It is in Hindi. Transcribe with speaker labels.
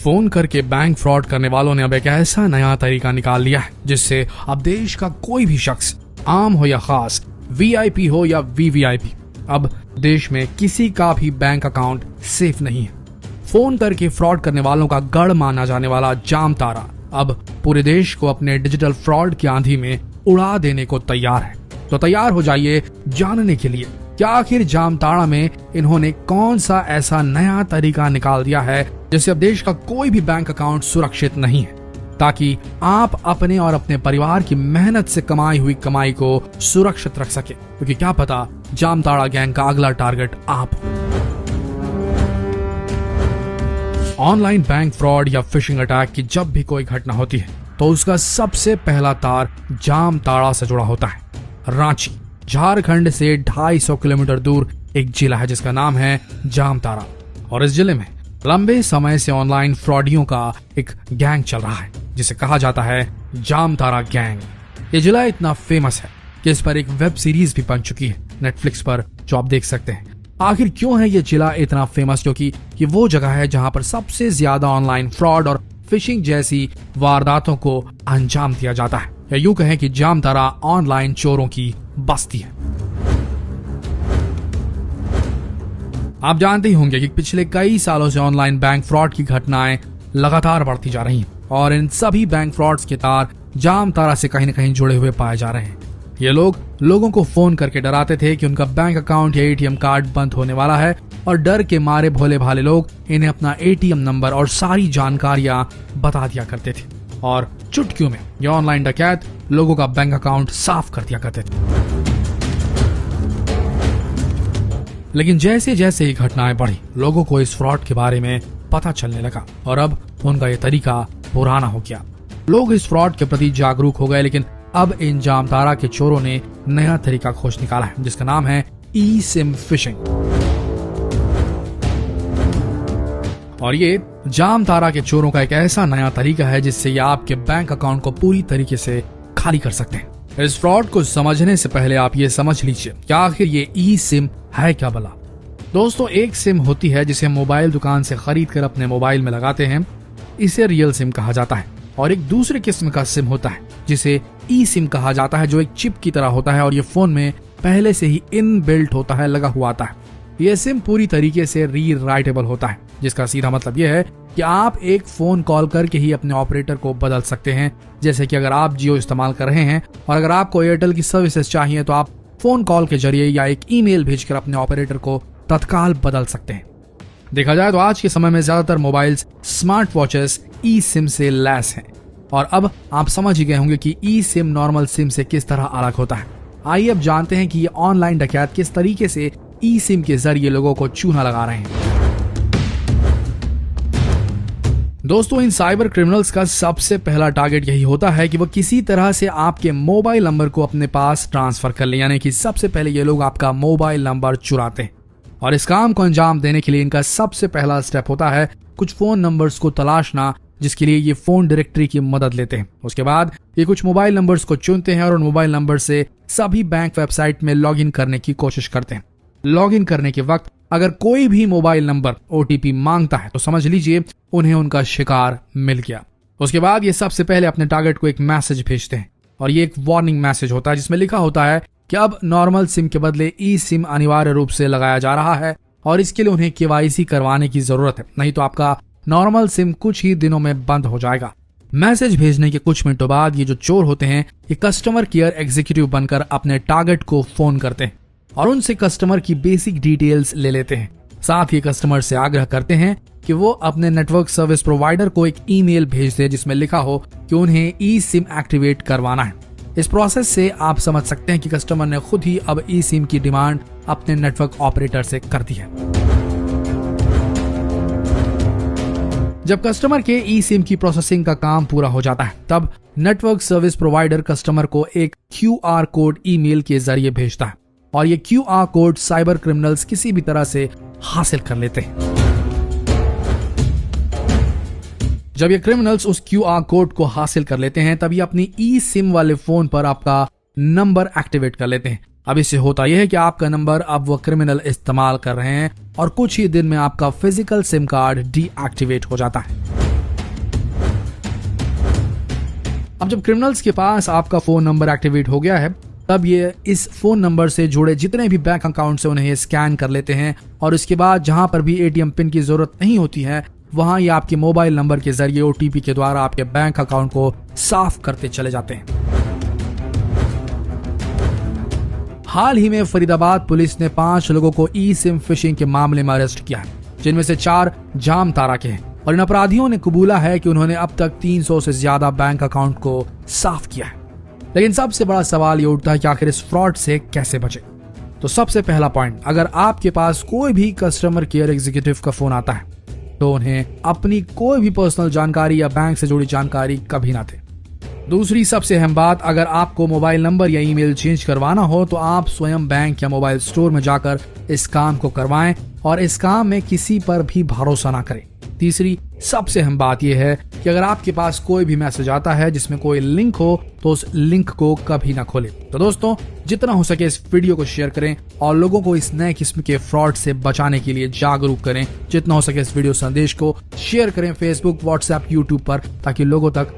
Speaker 1: फोन करके बैंक फ्रॉड करने वालों ने अब एक ऐसा नया तरीका निकाल लिया है जिससे अब देश का कोई भी शख्स, आम हो या खास, वीआईपी हो या वीवीआईपी, अब देश में किसी का भी बैंक अकाउंट सेफ नहीं है। फोन करके फ्रॉड करने वालों का गढ़ माना जाने वाला जामताड़ा अब पूरे देश को अपने डिजिटल फ्रॉड की आंधी में उड़ा देने को तैयार है। तो तैयार हो जाइए जानने के लिए कि आखिर जामताड़ा में इन्होंने कौन सा ऐसा नया तरीका निकाल दिया है जिससे अब देश का कोई भी बैंक अकाउंट सुरक्षित नहीं है, ताकि आप अपने और अपने परिवार की मेहनत से कमाई हुई कमाई को सुरक्षित रख सके, क्योंकि क्या पता जामताड़ा गैंग का अगला टारगेट आप हो। ऑनलाइन बैंक फ्रॉड या फिशिंग अटैक की जब भी कोई घटना होती है तो उसका सबसे पहला तार जामताड़ा से जुड़ा होता है। रांची झारखंड से 250 किलोमीटर दूर एक जिला है जिसका नाम है जामताड़ा, और इस जिले में लंबे समय से ऑनलाइन फ्रॉडियों का एक गैंग चल रहा है जिसे कहा जाता है जामताड़ा गैंग। ये जिला इतना फेमस है कि इस पर एक वेब सीरीज भी बन चुकी है नेटफ्लिक्स पर, जो आप देख सकते हैं। आखिर क्यों है ये जिला इतना फेमस? क्योंकि ये वो जगह है जहां पर सबसे ज्यादा ऑनलाइन फ्रॉड और फिशिंग जैसी वारदातों को अंजाम दिया जाता है, या यूं कहें कि जामताड़ा ऑनलाइन चोरों की बस्ती है। आप जानते ही होंगे कि पिछले कई सालों से ऑनलाइन बैंक फ्रॉड की घटनाएं लगातार बढ़ती जा रही हैं, और इन सभी बैंक फ्रॉड्स के तार जामताड़ा से कहीं न कहीं जुड़े हुए पाए जा रहे हैं। ये लोग लोगों को फोन करके डराते थे कि उनका बैंक अकाउंट या एटीएम कार्ड बंद होने वाला है, और डर के मारे भोले भाले लोग इन्हें अपना एटीएम नंबर और सारी जानकारियां बता दिया करते थे, और चुटकियों में ये ऑनलाइन डकैत लोगों का बैंक अकाउंट साफ कर दिया करते थे। लेकिन जैसे जैसे ये घटनाएं बढ़ी, लोगों को इस फ्रॉड के बारे में पता चलने लगा, और अब उनका ये तरीका पुराना हो गया। लोग इस फ्रॉड के प्रति जागरूक हो गए, लेकिन अब इन जामताड़ा के चोरों ने नया तरीका खोज निकाला है जिसका नाम है ई सिम फिशिंग। और ये जामताड़ा के चोरों का एक ऐसा नया तरीका है जिससे ये आपके बैंक अकाउंट को पूरी तरीके से खाली कर सकते हैं। इस फ्रॉड को समझने से पहले आप ये समझ लीजिए कि आखिर ये ई सिम है क्या भला। दोस्तों, एक सिम होती है जिसे मोबाइल दुकान से खरीद कर अपने मोबाइल में लगाते हैं, इसे रियल सिम कहा जाता है। और एक दूसरे किस्म का सिम होता है जिसे ई सिम कहा जाता है, जो एक चिप की तरह होता है और ये फोन में पहले से ही इनबिल्ट होता है, लगा हुआ आता है। ये सिम पूरी तरीके से रीराइटेबल होता है, जिसका सीधा मतलब यह है कि आप एक फोन कॉल करके ही अपने ऑपरेटर को बदल सकते हैं। जैसे कि अगर आप जियो इस्तेमाल कर रहे हैं और अगर आपको एयरटेल की सर्विसेज चाहिए तो आप फोन कॉल के जरिए या एक ईमेल भेजकर अपने ऑपरेटर को तत्काल बदल सकते हैं। देखा जाए तो आज के समय में ज्यादातर मोबाइल्स, स्मार्ट वॉचेस ई सिम से लैस हैं, और अब आप समझ ही गए होंगे कि ई सिम नॉर्मल सिम से किस तरह अलग होता है। आइए अब जानते हैं कि ये ऑनलाइन डकैत किस तरीके से ई सिम के जरिए लोगों को चूना लगा रहे हैं। दोस्तों, इन साइबर क्रिमिनल्स का सबसे पहला टारगेट यही होता है कि वो किसी तरह से आपके मोबाइल नंबर को अपने पास ट्रांसफर कर ले, यानी कि सबसे पहले ये लोग आपका मोबाइल नंबर चुराते हैं। और इस काम को अंजाम देने के लिए इनका सबसे पहला स्टेप होता है कुछ फोन नंबर्स को तलाशना, जिसके लिए ये फोन डायरेक्टरी की मदद लेते हैं। उसके बाद ये कुछ मोबाइल नंबर्स को चुनते हैं और उन मोबाइल नंबर से सभी बैंक वेबसाइट में लॉगिन करने की कोशिश करते हैं। लॉगिन करने के वक्त अगर कोई भी मोबाइल नंबर ओटीपी मांगता है तो समझ लीजिए उन्हें उनका शिकार मिल गया। उसके बाद ये सबसे पहले अपने टारगेट को एक मैसेज भेजते हैं, और ये एक वार्निंग मैसेज होता है जिसमें लिखा होता है कि अब नॉर्मल सिम के बदले ई सिम अनिवार्य रूप से लगाया जा रहा है, और इसके लिए उन्हें केवाईसी करवाने की जरूरत है, नहीं तो आपका नॉर्मल सिम कुछ ही दिनों में बंद हो जाएगा। मैसेज भेजने के कुछ मिनटों बाद ये जो चोर होते हैं ये कस्टमर केयर एग्जीक्यूटिव बनकर अपने टारगेट को फोन करते हैं और उनसे कस्टमर की बेसिक डिटेल्स ले लेते हैं। साथ ही कस्टमर से आग्रह करते हैं कि वो अपने नेटवर्क सर्विस प्रोवाइडर को एक ईमेल भेज दे जिसमें लिखा हो कि उन्हें ई सिम एक्टिवेट करवाना है। इस प्रोसेस से आप समझ सकते हैं कि कस्टमर ने खुद ही अब ई सिम की डिमांड अपने नेटवर्क ऑपरेटर से कर दी है। जब कस्टमर के ई सिम की प्रोसेसिंग का काम पूरा हो जाता है तब नेटवर्क सर्विस प्रोवाइडर कस्टमर को एक QR कोड ईमेल के जरिए भेजता है, और ये QR कोड साइबर क्रिमिनल्स किसी भी तरह से हासिल कर लेते हैं। जब ये क्रिमिनल्स उस QR कोड को हासिल कर लेते हैं तब ये अपनी ई सिम वाले फोन पर आपका नंबर एक्टिवेट कर लेते हैं। अब इससे होता यह है कि आपका नंबर अब वो क्रिमिनल इस्तेमाल कर रहे हैं और कुछ ही दिन में आपका फिजिकल सिम कार्ड डीएक्टिवेट हो जाता है। अब जब क्रिमिनल्स के पास आपका फोन नंबर एक्टिवेट हो गया है, तब ये इस फोन नंबर से जुड़े जितने भी बैंक अकाउंट से उन्हें स्कैन कर लेते हैं और उसके बाद जहां पर भी एटीएम पिन की जरूरत नहीं होती है, वहां ये आपके मोबाइल नंबर के जरिए ओटीपी के द्वारा आपके बैंक अकाउंट को साफ करते चले जाते हैं। हाल ही में फरीदाबाद पुलिस ने 5 लोगों को ई सिम फिशिंग के मामले में अरेस्ट किया है, जिनमें से 4 जामताड़ा के हैं और इन अपराधियों ने कबूला है कि उन्होंने अब तक 300 से ज्यादा बैंक अकाउंट को साफ किया है। लेकिन सबसे बड़ा सवाल ये उठता है कि आखिर इस फ्रॉड से कैसे बचे। तो सबसे पहला पॉइंट, अगर आपके पास कोई भी कस्टमर केयर एग्जीक्यूटिव का फोन आता है तो उन्हें अपनी कोई भी पर्सनल जानकारी या बैंक से जुड़ी जानकारी कभी ना दे। दूसरी सबसे अहम बात, अगर आपको मोबाइल नंबर या ईमेल चेंज करवाना हो तो आप स्वयं बैंक या मोबाइल स्टोर में जाकर इस काम को करवाएं और इस काम में किसी पर भी भरोसा ना करें। तीसरी सबसे अहम बात यह है कि अगर आपके पास कोई भी मैसेज आता है जिसमें कोई लिंक हो तो उस लिंक को कभी ना खोलें। तो दोस्तों, जितना हो सके इस वीडियो को शेयर करें और लोगों को इस नए किस्म के फ्रॉड से बचाने के लिए जागरूक करें। जितना हो सके इस वीडियो संदेश को शेयर करें फेसबुक, व्हाट्सएप, यूट्यूब पर, ताकि लोगों तक